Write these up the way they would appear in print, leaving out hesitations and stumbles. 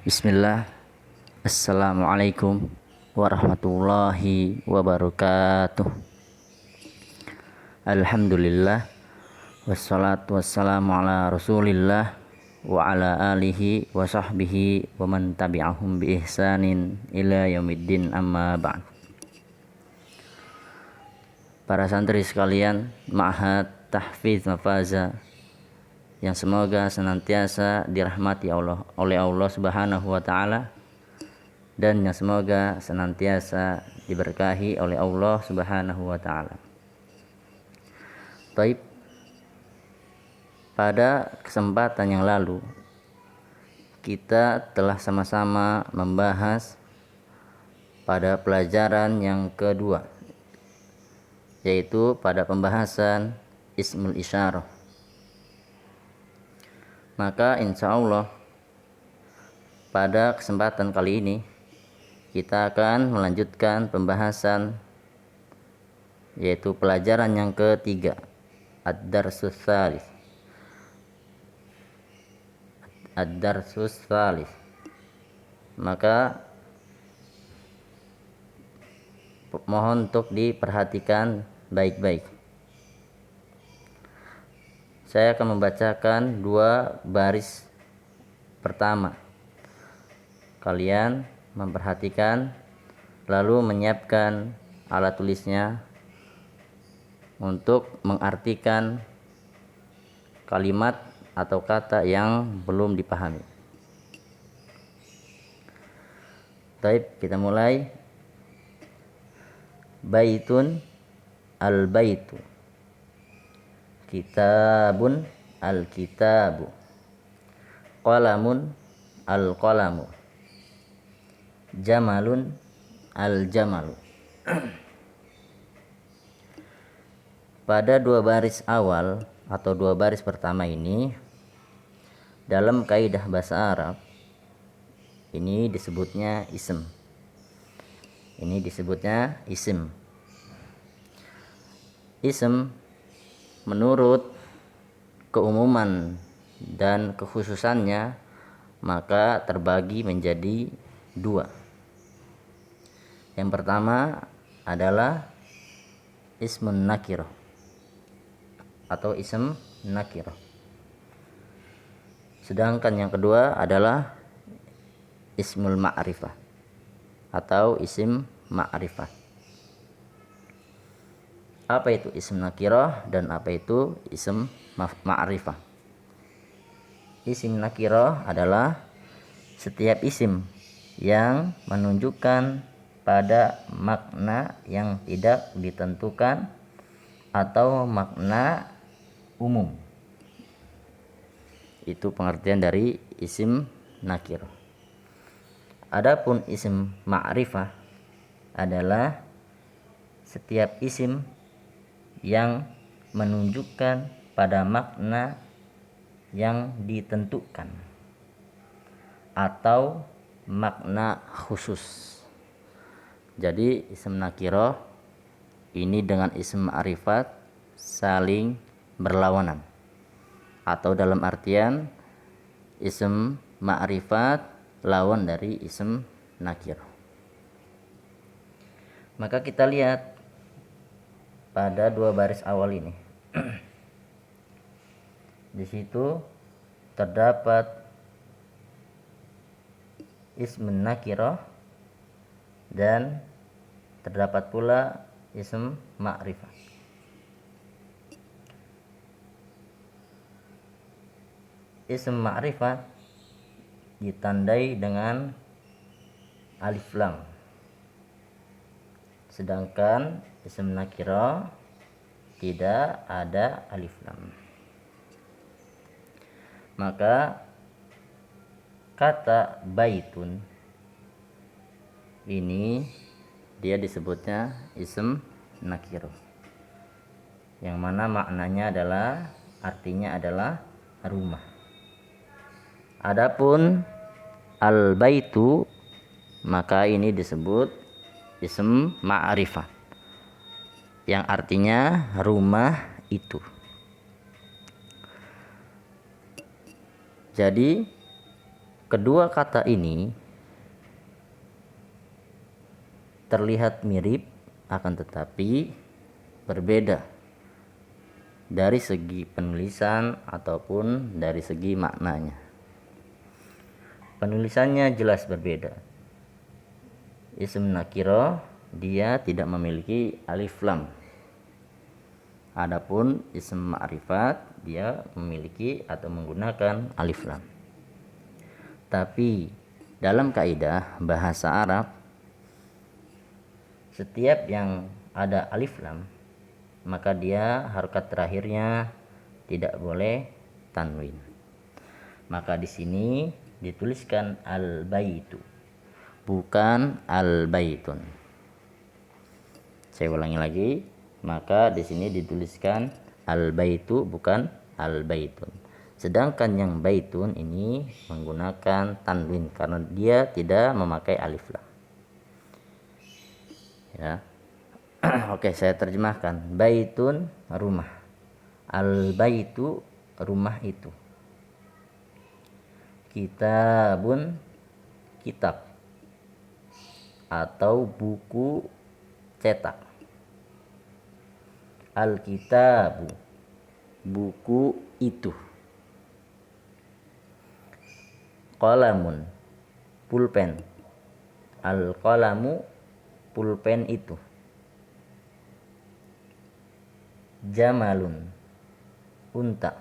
Bismillah. Assalamualaikum warahmatullahi wabarakatuh. Alhamdulillah. Wassalatu wassalamu ala rasulillah wa ala alihi wa sahbihi wa man tabi'ahum bi ihsanin ila yaumiddin, amma ba'd. Para santri sekalian Ma'had Tahfidz Mafaza yang semoga senantiasa dirahmati oleh Allah Subhanahu wa taala, dan yang semoga senantiasa diberkahi oleh Allah Subhanahu wa taala. Baik, pada kesempatan yang lalu kita telah sama-sama membahas pada pelajaran yang kedua, yaitu pada pembahasan Ismul Isyarah. Maka insya Allah pada kesempatan kali ini kita akan melanjutkan pembahasan, yaitu pelajaran yang ketiga, Ad-Darsus Tsalits. Ad-Darsus Tsalits. Maka mohon untuk diperhatikan baik-baik. Saya akan membacakan dua baris pertama. Kalian memperhatikan lalu menyiapkan alat tulisnya untuk mengartikan kalimat atau kata yang belum dipahami. Baik, kita mulai. Baitun, al-baitu. Kitabun, al-kitabu. Qalamun, al-qalamu. Jamalun, al-jamalu. Pada dua baris awal atau dua baris pertama ini, dalam kaidah bahasa Arab, ini disebutnya ism. Ini disebutnya ism. Ism menurut keumuman dan kekhususannya maka terbagi menjadi dua. Yang pertama adalah ismun nakirah atau ism nakirah. Sedangkan yang kedua adalah ismul ma'rifah atau isim ma'rifah. Apa itu isim nakirah dan apa itu isim ma'rifah? Isim nakirah adalah setiap isim yang menunjukkan pada makna yang tidak ditentukan atau makna umum. Itu pengertian dari isim nakirah. Adapun isim ma'rifah adalah setiap isim yang menunjukkan pada makna yang ditentukan atau makna khusus. Jadi isim nakirah ini dengan isim ma'rifat saling berlawanan, atau dalam artian isim ma'rifat lawan dari isim nakirah. Maka kita lihat pada dua baris awal ini. Di situ terdapat ism nakirah dan terdapat pula ism ma'rifah. Ism ma'rifah ditandai dengan alif lam, sedangkan isim nakirah tidak ada alif lam. Maka kata baitun ini dia disebutnya isim nakirah, yang mana maknanya adalah, artinya adalah rumah. Adapun al-baitu maka ini disebut isim ma'rifah, yang artinya rumah itu. Jadi Kedua kata ini terlihat mirip, akan tetapi berbeda dari segi penulisan ataupun dari segi maknanya. Penulisannya jelas berbeda. Ism nakiro dia tidak memiliki alif lam. Adapun ism ma'rifat dia memiliki atau menggunakan alif lam. Tapi dalam kaidah bahasa Arab, setiap yang ada alif lam maka dia harokat terakhirnya tidak boleh tanwin. Maka di sini dituliskan al-baitu, bukan al-baitun. Saya ulangi lagi, maka di sini dituliskan al-baitu bukan al-baitun. Sedangkan yang baitun ini menggunakan tanwin karena dia tidak memakai alif lam. Ya. Oke, saya terjemahkan. Baitun rumah. Al-baitu rumah itu. Kitabun kitab atau buku cetak. Al-kitabu buku itu. Qalamun pulpen. Al-qalamu pulpen itu. Jamalun unta.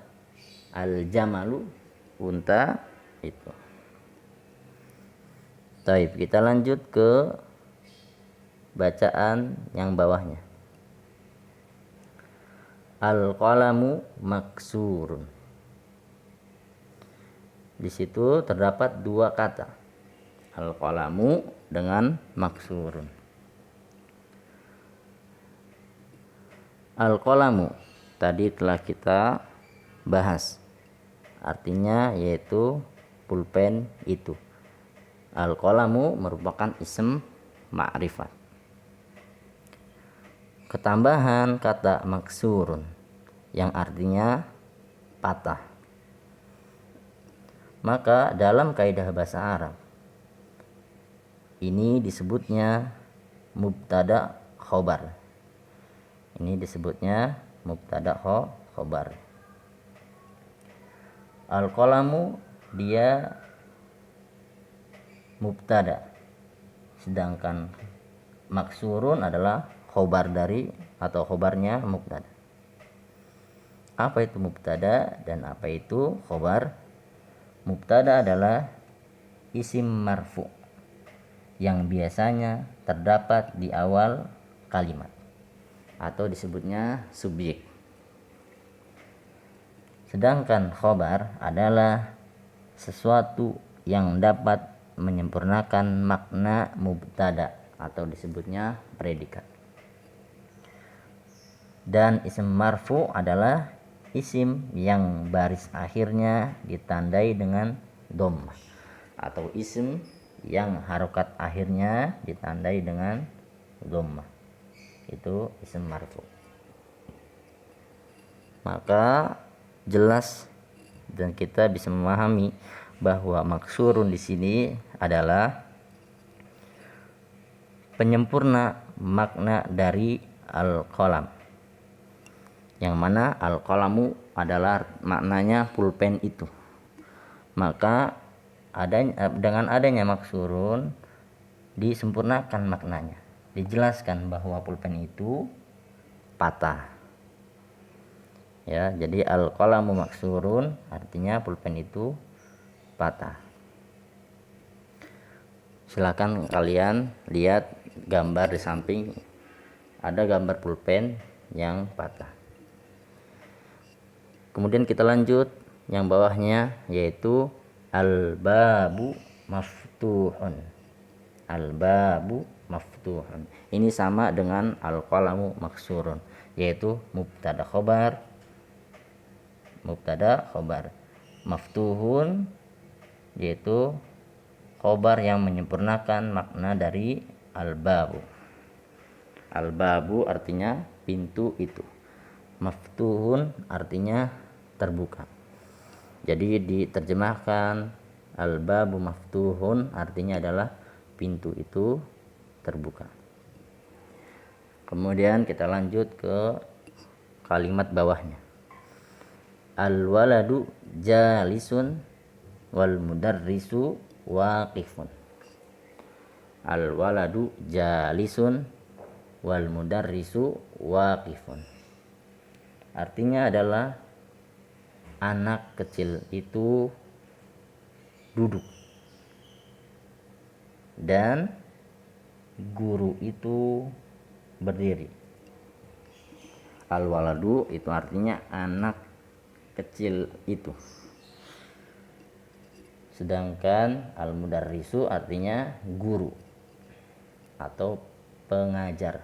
Al-jamalu unta itu. Baik, kita lanjut ke bacaan yang bawahnya. Al-qalamu maksurun. Di situ terdapat dua kata, al-qalamu dengan maksurun. Al-qalamu tadi telah kita bahas, artinya yaitu pulpen itu. Al-qalamu merupakan ism ma'rifat. Ketambahan kata maksurun yang artinya patah. Maka dalam kaidah bahasa Arab ini disebutnya mubtada khobar. Ini disebutnya mubtada khobar. Al-qalamu dia mubtada, sedangkan maksurun adalah khobar dari atau khobarnya mubtada. Apa itu mubtada dan apa itu khobar? Mubtada adalah isim marfu yang biasanya terdapat di awal kalimat atau disebutnya subjek. Sedangkan khobar adalah sesuatu yang dapat menyempurnakan makna mubtada atau disebutnya predikat. Dan isim marfu adalah isim yang baris akhirnya ditandai dengan dhammah atau isim yang harokat akhirnya ditandai dengan dhammah. Itu isim marfu. Maka jelas dan kita bisa memahami bahwa maksurun di sini adalah penyempurna makna dari al-qalam, yang mana al-qalamu adalah maknanya pulpen itu. Maka dengan adanya maksurun disempurnakan maknanya, dijelaskan bahwa pulpen itu patah. Ya, jadi al-qalamu maksurun artinya pulpen itu patah. Silakan kalian lihat gambar di samping, ada gambar pulpen yang patah. Kemudian kita lanjut yang bawahnya, yaitu al-babu maftuhun. Al-babu maftuhun. Ini sama dengan al-qalamu maksurun, yaitu mubtada khobar. Mubtada khobar. Maftuhun yaitu khobar yang menyempurnakan makna dari al-babu. Al-babu artinya pintu itu. Maftuhun artinya terbuka. Jadi diterjemahkan Al-babu maftuhun artinya adalah pintu itu terbuka. Kemudian kita lanjut ke kalimat bawahnya. Al-waladu jalisun wal mudarrisu waqifun. Al-waladu jalisun wal mudarrisu waqifun. Artinya adalah anak kecil itu duduk dan guru itu berdiri. Al-waladu itu artinya anak kecil itu. Sedangkan al-mudarrisu artinya guru atau pengajar.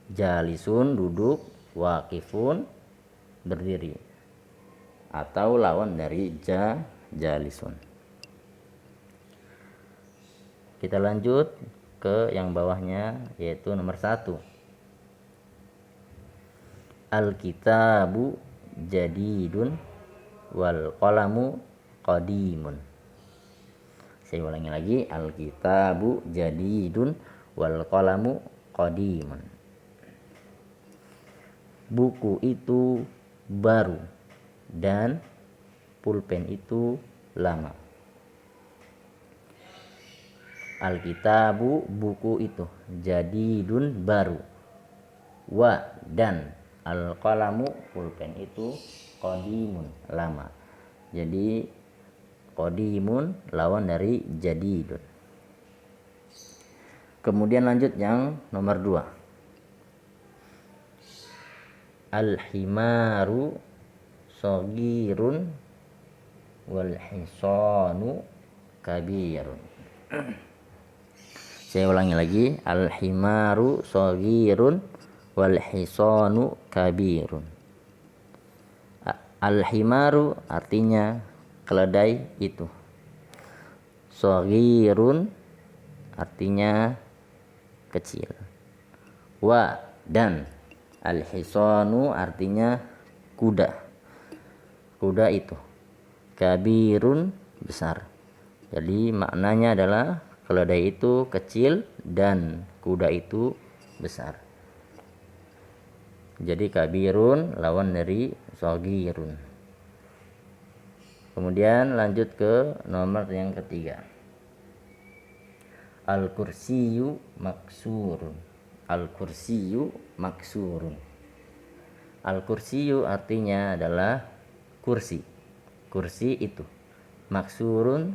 Jalisun duduk, waqifun berdiri. Atau lawan dari jalisun. Kita lanjut ke yang bawahnya, yaitu nomor 1. Al-kitabu jadidun wal qalamu qadimun. Saya ulangi lagi, al-kitabu jadidun wal qalamu qadimun. Buku itu baru dan pulpen itu lama. Alkitabu buku itu, jadidun baru, wa dan alqalamu pulpen itu qadimun lama. Jadi qadimun lawan dari jadidun. Kemudian lanjut yang nomor 2. Al-himaru shagirun wal hisanu kabirun. Saya ulangi lagi, al-himaru shagirun wal hisanu kabirun. Al-himaru artinya keledai itu. Shagirun artinya kecil. Wa dan al-hisanu artinya kuda. Kuda itu. Kabirun besar. Jadi maknanya adalah keledai itu kecil dan kuda itu besar. Jadi kabirun lawan dari shagirun. Kemudian lanjut ke nomor yang ketiga. Al-kursiyu maksurun. Al-kursiyu maksurun. Al-kursiyu artinya adalah kursi. Kursi itu. Maksurun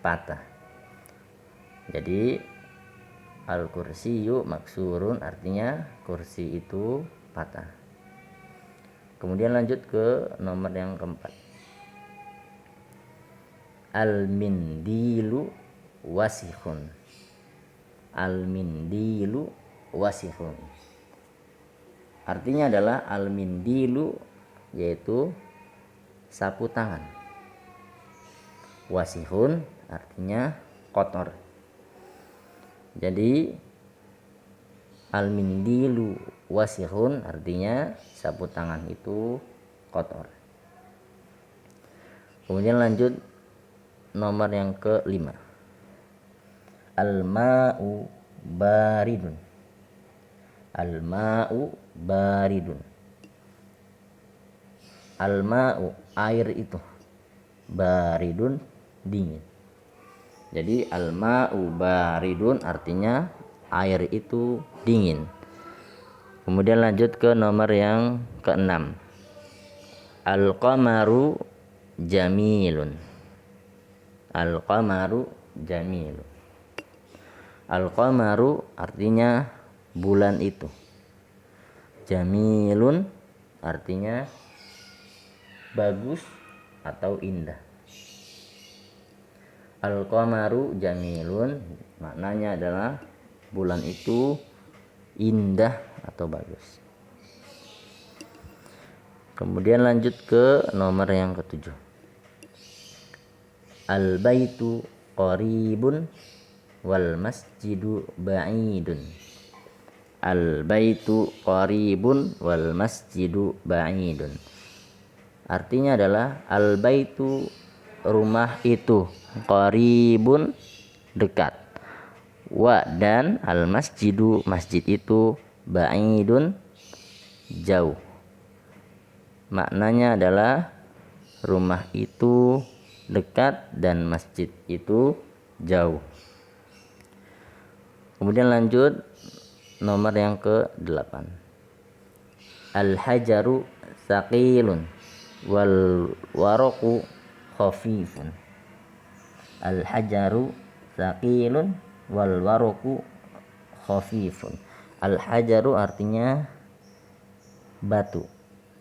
patah. Jadi al-kursiyu maksurun artinya kursi itu patah. Kemudian lanjut ke nomor yang keempat. Al-mindilu wasihun. Al-mindilu wasihun. Artinya adalah al-mindilu yaitu sapu tangan. Wasihun artinya kotor. Jadi al-mindilu wasihun artinya sapu tangan itu kotor. Kemudian lanjut nomor yang ke-5. Al-ma'u baridun. Al-ma'u baridun. Al-ma'u air itu, baridun dingin. Jadi al-ma'u baridun artinya air itu dingin. Kemudian lanjut ke nomor yang ke-6. Al-qamaru jamilun. Al-qamaru jamilun. Al-qamaru artinya bulan itu. Jamilun artinya bagus atau indah. Al-qamaru jamilun maknanya adalah bulan itu indah atau bagus. Kemudian lanjut ke nomor yang ke-7. Al-baitu qaribun wal masjidu ba'idun. Al-baitu qaribun wal masjidu ba'idun. Artinya adalah al-baitu rumah itu, qaribun dekat, wa dan al masjidu masjid itu, ba'idun jauh. Maknanya adalah rumah itu dekat dan masjid itu jauh. Kemudian lanjut nomor yang ke-8. Al-hajaru saqilun wal waraqu khafifun. Al-hajaru saqilun wal waraqu khafifun. Al-hajaru artinya batu,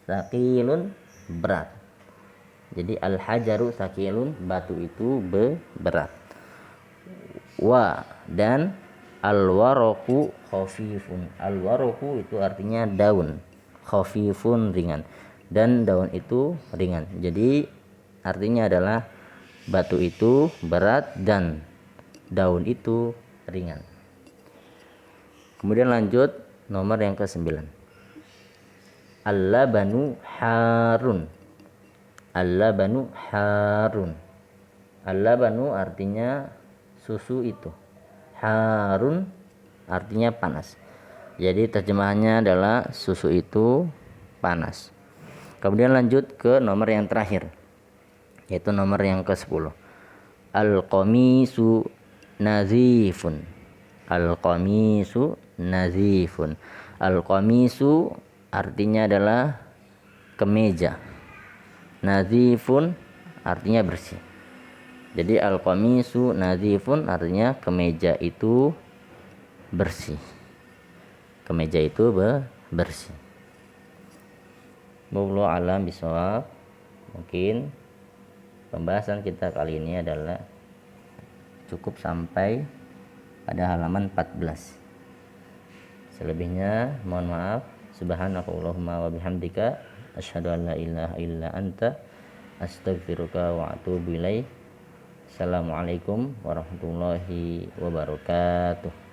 saqilun berat. Jadi al-hajaru saqilun, batu itu berat. Wa dan al-waraqu khafifun. Al-waraqu itu artinya daun, khafifun ringan, dan daun itu ringan. Jadi artinya adalah batu itu berat dan daun itu ringan. Kemudian lanjut nomor yang ke-9. Al-labanu harun. Al-labanu harun. Al-labanu artinya susu itu. Harun artinya panas. Jadi terjemahannya adalah susu itu panas. Kemudian lanjut ke nomor yang terakhir, yaitu nomor yang ke-10. Al-qamisu nazifun. Al-qamisu nazifun. Al-qamisu artinya adalah kemeja. Nazifun artinya bersih. Jadi al-qamisu nazifun artinya kemeja itu bersih. Kemeja itu bersih. Wallahu a'lam bishawab. Mungkin pembahasan kita kali ini adalah cukup sampai pada halaman 14. Selebihnya mohon maaf. Subhanakallahumma wa bihamdika asyhadu an la ilaha illa anta astaghfiruka wa atubu ilaik. Assalamualaikum warahmatullahi wabarakatuh.